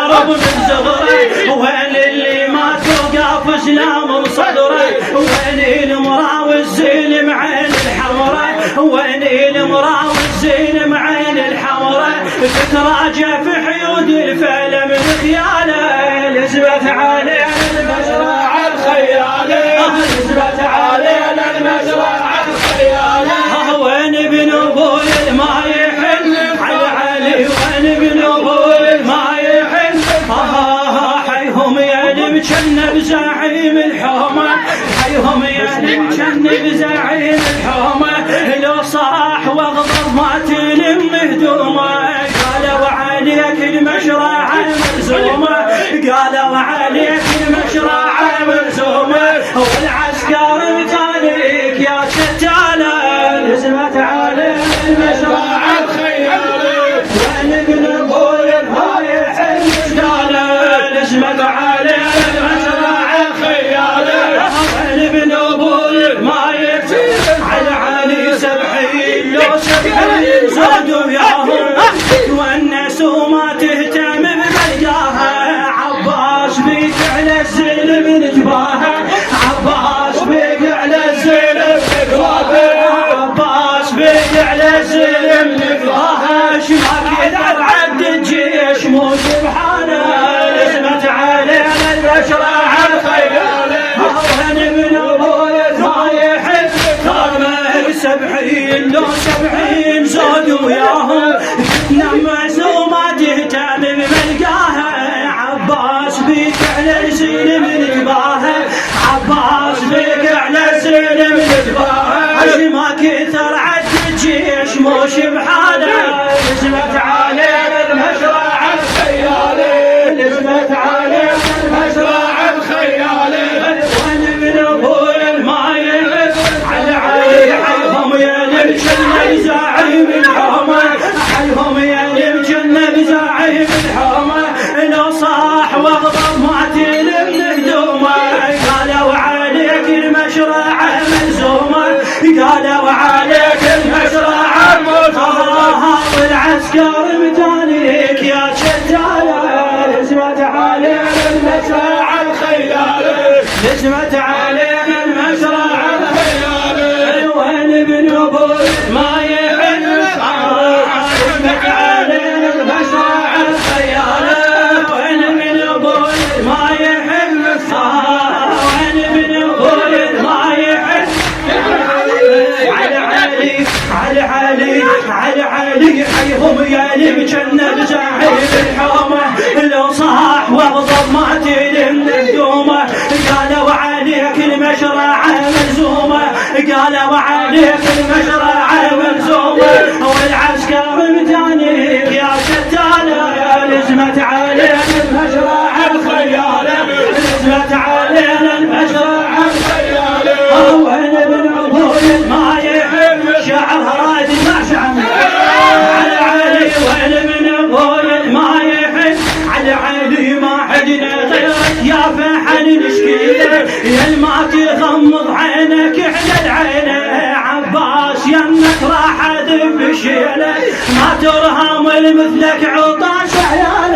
محارب من صغره، وين اللي ما توقف اسلام بصدره، وين المراوي الزين معين الحمراء، وين المراوي الزين معين الحمراء، تتراجع في حيود الفيل من خياله، لزبت علينا المزرعة الخيالة، لزبت علينا المزرعة الخيالة، وين ابن ابوي ما يحن على علي، وين ابن ابوي ما يحن، حيهم يا المجنب زعيم الحومة، حيهم يا المجنب زعيم الحومة، لو صاح واغضب ما تلم هدومه، قالوا عليك المشرعة ملزومة، قالوا عليك المشرعة ملزومة، والعسكر متاليك يا شتالة، لزمت عليك المشرعة الخيالة، وين ابن ابوي ما يحن شتالة، لزمت عليك المشرعة الخيالة، وين ابن ابوي ما يحن على علي سبحين، لو سبحين زادوا ياهم والنسوا ما تهتم بملقاها، عباس بيك على الزلم نجباها، عباس بيك على الزلم نجباها، عباس بيك على الزلم نجباها، شما كثر عد الجيش مو سبحانه، لزمت علينا المشرعة الخيالة، وين ابن ابوي ما يحب كرمه سبحين، لو سبحين زادوا وياهم نمس وما تهتم بملقاها، عباس بيك على الزلم نجباها، عباس بيك على الزلم نجباها، ما كثر عد الجيش مو شبحانه، لزمت علينا المشرعة الخيالة، لزمت علينا المشرعة الخيالة، وين ابن ابوي ما يحب على علي، حيهم يا المجنب زعيم الحومة، حيهم يا المجنب زعيم الحومة، لو صاح واغضب ما تلم هدومه، قالوا عليك المشرعة ملزومة، قالوا عليك المشرعة ملزومة، والعسكر متانيك يا شتالة، لزمت علينا المشرعة الخيالة، لزمت علينا المشرعة الخيالة، وين ابن ابوي ما يحن، لزمت علينا المشرعة الخيالة، وين ابن ابوي ما يحن، وين ابن ابوي ما يحن، على علي على علي على علي، حيهم يا المجنب زعيم الحومة، لو صاح واغضب ما تلم هدومه، قالوا عليك المشرعة ملزومة، قالوا عليك المشرعة ملزومة، والعسكر متانيك يا شتالة، لزمت علينا المشرعة الخيالة، لزمت علينا المشرعة الخيالة، وين ابن ابوي ما يحب شعرها راد ما شعر على علي، وين ابن ابوي ما يحب على علي، ما حدنا غيرك يا فحل نشكيله، يا ما تغمض عينك على العين، عباس يمك راح اذب شيله، ما ترهم مثلك عطاش عيال.